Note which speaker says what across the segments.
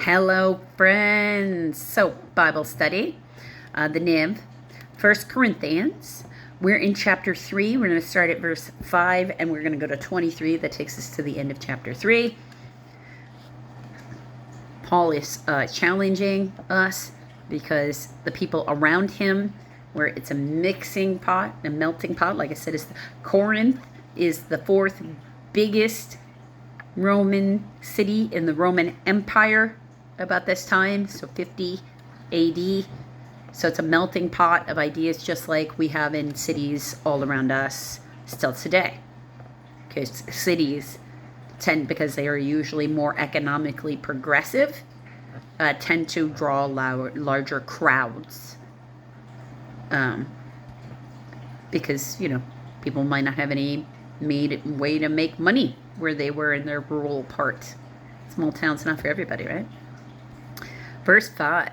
Speaker 1: Hello, friends. So, Bible study, the NIV, 1 Corinthians. We're in chapter 3. We're going to start at verse 5, and we're going to go to 23. That takes us to the end of chapter 3. Paul is challenging us because the people around him, where it's a mixing pot, a melting pot, like I said, Corinth is the fourth biggest Roman city in the Roman Empire about this time, so 50 AD. So it's a melting pot of ideas just like we have in cities all around us still today. Because cities tend, because they are usually more economically progressive, tend to draw larger crowds. Because, people might not have any way to make money where they were in their rural part. Small town's not for everybody, right? Verse 5.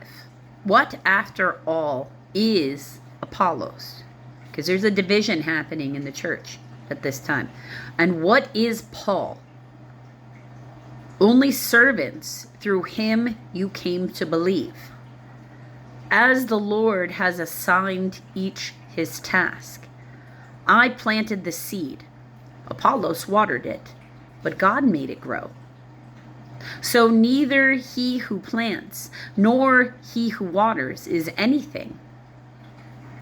Speaker 1: What, after all, is Apollos? Because there's a division happening in the church at this time. And what is Paul? Only servants, through him you came to believe, as the Lord has assigned each his task. I planted the seed, Apollos watered it, but God made it grow. So neither he who plants nor he who waters is anything,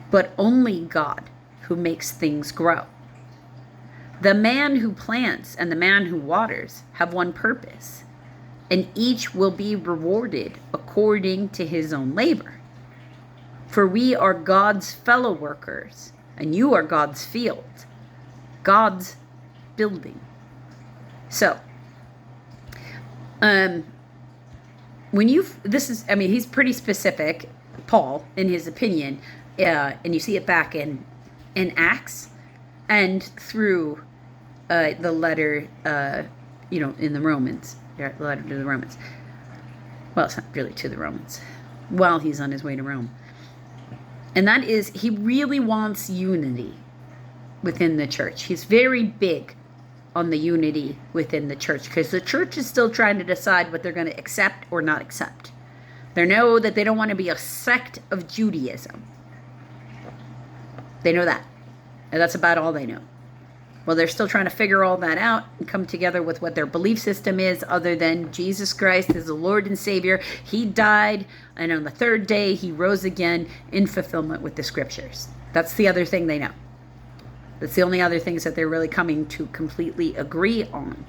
Speaker 1: but only God who makes things grow. The man who plants and the man who waters have one purpose, and each will be rewarded according to his own labor. For we are God's fellow workers, and you are God's field, God's building. So, he's pretty specific, Paul, in his opinion, and you see it back in Acts and through the letter, in the Romans, the letter to the Romans. Well, it's not really to the Romans, while he's on his way to Rome. And that is, he really wants unity within the church. He's very big on the unity within the church, because the church is still trying to decide what they're going to accept or not accept. They know that they don't want to be a sect of Judaism. They know that. And that's about all they know. Well, they're still trying to figure all that out and come together with what their belief system is, other than Jesus Christ is the Lord and Savior. He died, and on the third day, he rose again in fulfillment with the scriptures. That's the other thing they know. That's the only other things that they're really coming to completely agree on.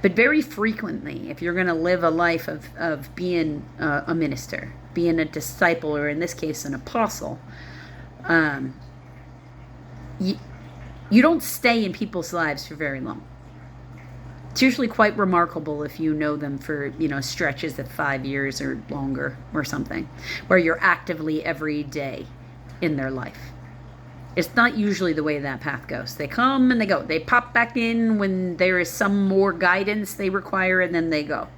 Speaker 1: But very frequently, if you're going to live a life of being a minister, being a disciple, or in this case, an apostle, you don't stay in people's lives for very long. It's usually quite remarkable if you know them for, stretches of 5 years or longer or something, where you're actively every day in their life. It's not usually the way that path goes. They come and they go. They pop back in when there is some more guidance they require, and then they go.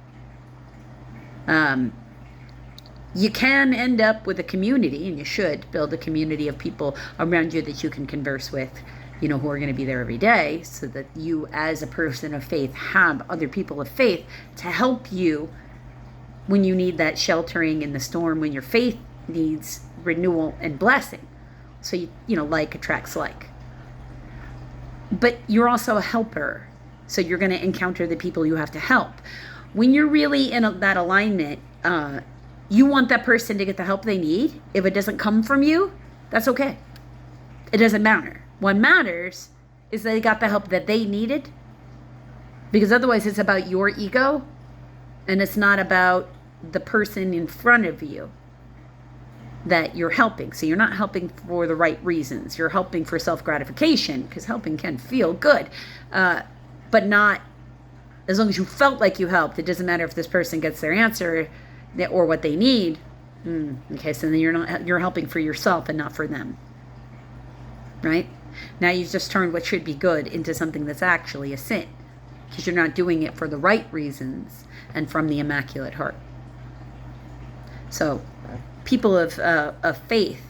Speaker 1: You can end up with a community, and you should build a community of people around you that you can converse with, who are going to be there every day, so that you, as a person of faith, have other people of faith to help you when you need that sheltering in the storm, when your faith needs renewal and blessing. So, like attracts like. But you're also a helper. So you're going to encounter the people you have to help. When you're really in that alignment, you want that person to get the help they need. If it doesn't come from you, that's okay. It doesn't matter. What matters is they got the help that they needed. Because otherwise it's about your ego, and it's not about the person in front of you that you're helping. So you're not helping for the right reasons. You're helping for self-gratification, because helping can feel good, but not as long as you felt like you helped. It doesn't matter if this person gets their answer or what they need. Okay, so then you're helping for yourself and not for them. Right? Now you've just turned what should be good into something that's actually a sin, because you're not doing it for the right reasons and from the immaculate heart. So people of faith,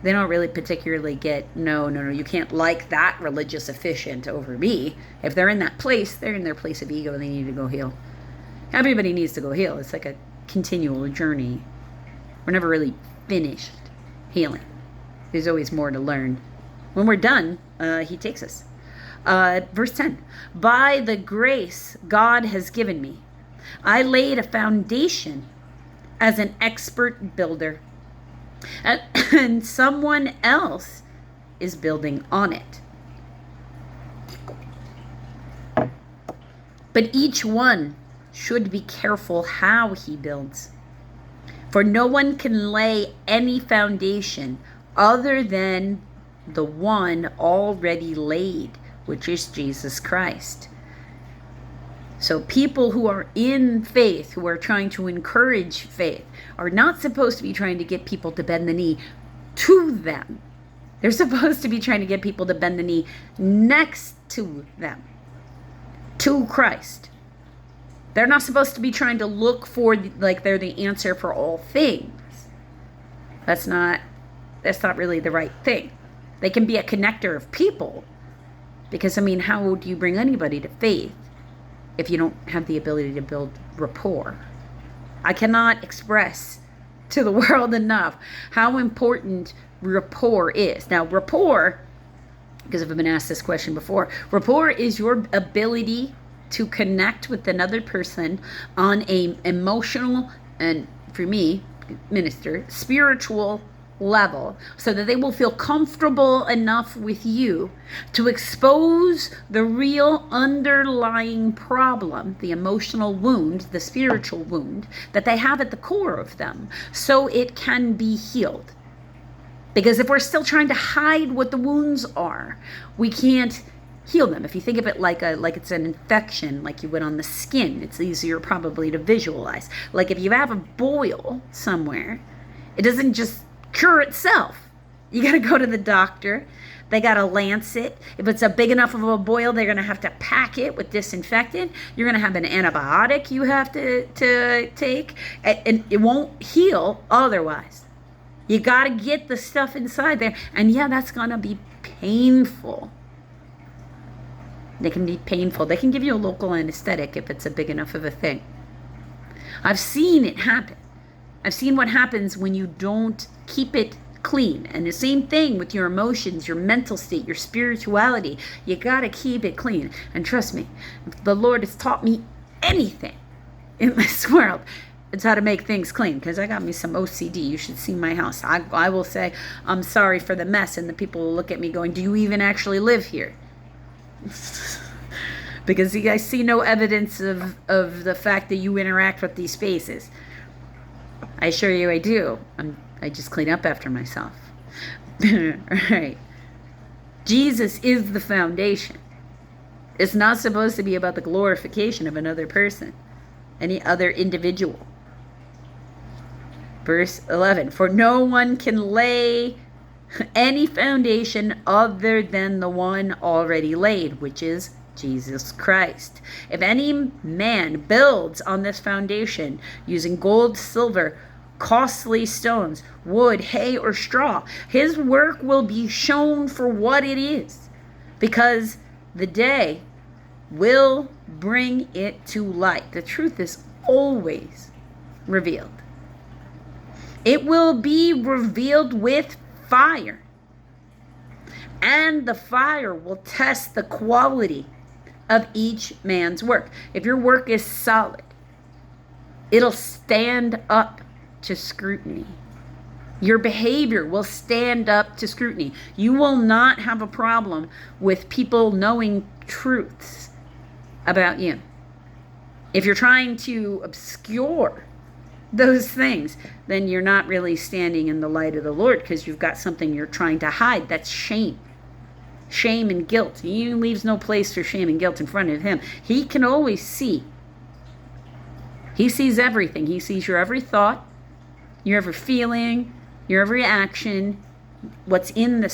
Speaker 1: they don't really particularly get, no, you can't like that religious officiant over me. If they're in that place, they're in their place of ego, and they need to go heal. Everybody needs to go heal. It's like a continual journey. We're never really finished healing. There's always more to learn. When we're done, he takes us. Verse 10, by the grace God has given me, I laid a foundation as an expert builder, and someone else is building on it. But each one should be careful how he builds. For no one can lay any foundation other than the one already laid, which is Jesus Christ. So people who are in faith, who are trying to encourage faith, are not supposed to be trying to get people to bend the knee to them. They're supposed to be trying to get people to bend the knee next to them, to Christ. They're not supposed to be trying to look for, like they're the answer for all things. That's not really the right thing. They can be a connector of people, because, I mean, how would you bring anybody to faith if you don't have the ability to build rapport? I cannot express to the world enough how important rapport is. Now, rapport, because I've been asked this question before, rapport is your ability to connect with another person on a emotional and, for me, minister, spiritual level, so that they will feel comfortable enough with you to expose the real underlying problem, the emotional wound, the spiritual wound that they have at the core of them, so it can be healed. Because if we're still trying to hide what the wounds are, we can't heal them. If you think of it like it's an infection, like you would on the skin, it's easier probably to visualize. Like if you have a boil somewhere, it doesn't just cure itself. You got to go to the doctor. They got to lance it. If it's a big enough of a boil, they're going to have to pack it with disinfectant. You're going to have an antibiotic you have to take, and it won't heal otherwise. You got to get the stuff inside there, and yeah, that's going to be painful. They can be painful. They can give you a local anesthetic if it's a big enough of a thing. I've seen it happen. I've seen what happens when you don't keep it clean. And the same thing with your emotions, your mental state, your spirituality. You got to keep it clean. And trust me, if the Lord has taught me anything in this world, it's how to make things clean. Because I got me some OCD. You should see my house. I will say, I'm sorry for the mess. And the people will look at me going, do you even actually live here? Because I see no evidence of the fact that you interact with these spaces. I assure you I do. I just clean up after myself. Right. Jesus is the foundation. It's not supposed to be about the glorification of another person, any other individual. Verse 11, for no one can lay any foundation other than the one already laid, which is Jesus Christ. If any man builds on this foundation using gold, silver, costly stones, wood, hay, or straw, his work will be shown for what it is, because the day will bring it to light. The truth is always revealed. It will be revealed with fire, and the fire will test the quality of each man's work. If your work is solid, it'll stand up to scrutiny. Your behavior will stand up to scrutiny. You will not have a problem with people knowing truths about you. If you're trying to obscure those things, then you're not really standing in the light of the Lord, because you've got something you're trying to hide. That's shame. Shame and guilt. He leaves no place for shame and guilt in front of him. He can always see. He sees everything. He sees your every thought, your every feeling, your every action, what's in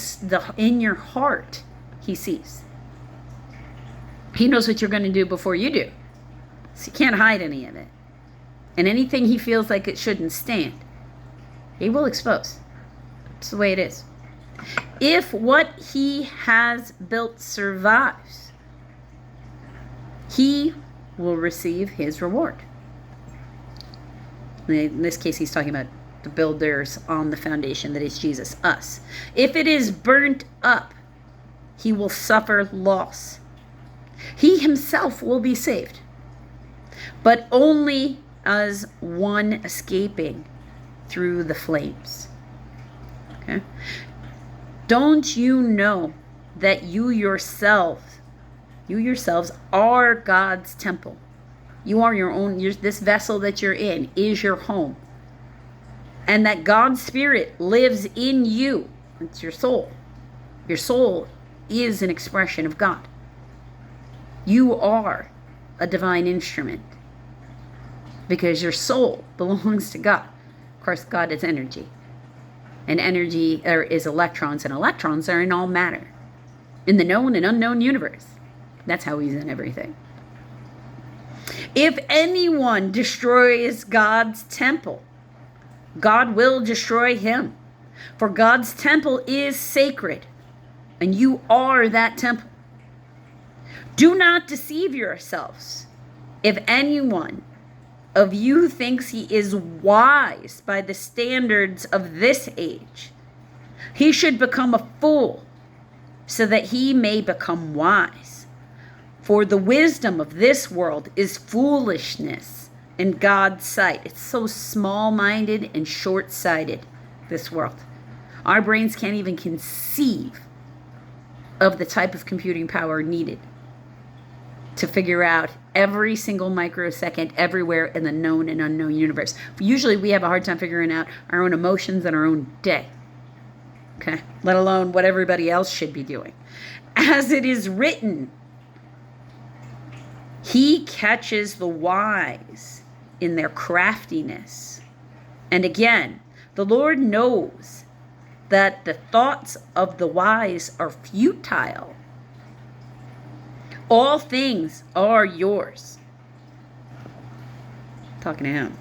Speaker 1: in your heart. He sees. He knows what you're going to do before you do. So you can't hide any of it. And anything he feels like it shouldn't stand, he will expose. It's the way it is. If what he has built survives, he will receive his reward. In this case, he's talking about the builders on the foundation that is Jesus, us. If it is burnt up, he will suffer loss. He himself will be saved, but only as one escaping through the flames. Okay? Don't you know that you yourselves are God's temple? You are your own, this vessel that you're in is your home. And that God's Spirit lives in you. It's your soul. Your soul is an expression of God. You are a divine instrument because your soul belongs to God. Of course, God is energy. And energy is electrons, and electrons are in all matter, in the known and unknown universe. That's how he's in everything. If anyone destroys God's temple, God will destroy him. For God's temple is sacred, and you are that temple. Do not deceive yourselves. If anyone of you thinks he is wise by the standards of this age, he should become a fool so that he may become wise. For the wisdom of this world is foolishness in God's sight. It's so small-minded and short-sighted, this world. Our brains can't even conceive of the type of computing power needed to figure out every single microsecond everywhere in the known and unknown universe. Usually we have a hard time figuring out our own emotions and our own day. Okay? Let alone what everybody else should be doing. As it is written, he catches the wise in their craftiness. And again, the Lord knows that the thoughts of the wise are futile. All things are yours. Talking to him.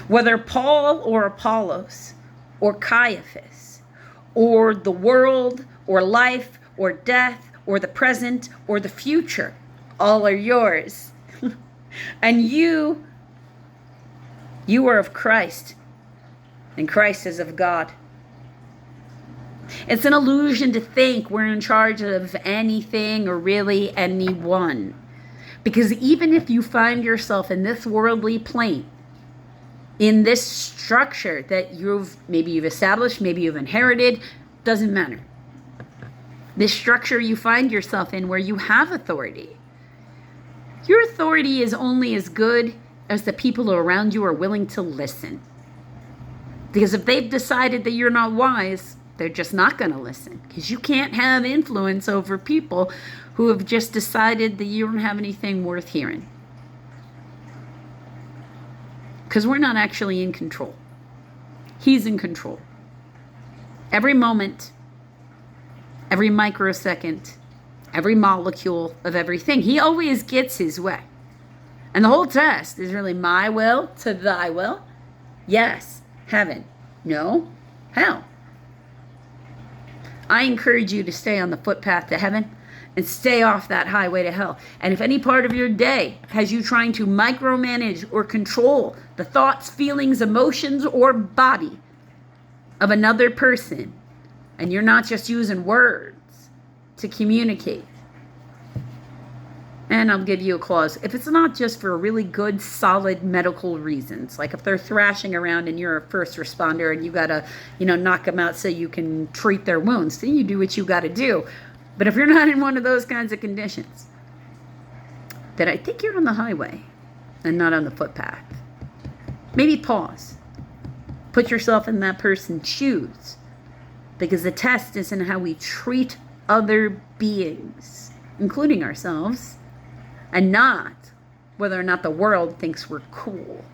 Speaker 1: Whether Paul or Apollos or Caiaphas or the world or life or death or the present or the future, all are yours. And you are of Christ, and Christ is of God. It's an illusion to think we're in charge of anything or really anyone. Because even if you find yourself in this worldly plane, in this structure that maybe you've established, maybe you've inherited, doesn't matter. This structure you find yourself in where you have authority. Your authority is only as good as the people around you are willing to listen. Because if they've decided that you're not wise, they're just not going to listen. Because you can't have influence over people who have just decided that you don't have anything worth hearing. Because we're not actually in control. He's in control. Every moment, every microsecond, every molecule of everything. He always gets his way. And the whole test is really my will to thy will. Yes, heaven. No, hell. I encourage you to stay on the footpath to heaven and stay off that highway to hell. And if any part of your day has you trying to micromanage or control the thoughts, feelings, emotions, or body of another person, and you're not just using words to communicate, and I'll give you a clause. If it's not just for really good, solid medical reasons, like if they're thrashing around and you're a first responder and you got to, knock them out so you can treat their wounds, then you do what you got to do. But if you're not in one of those kinds of conditions, then I think you're on the highway and not on the footpath. Maybe pause. Put yourself in that person's shoes. Because the test isn't how we treat other beings, including ourselves, and not whether or not the world thinks we're cool.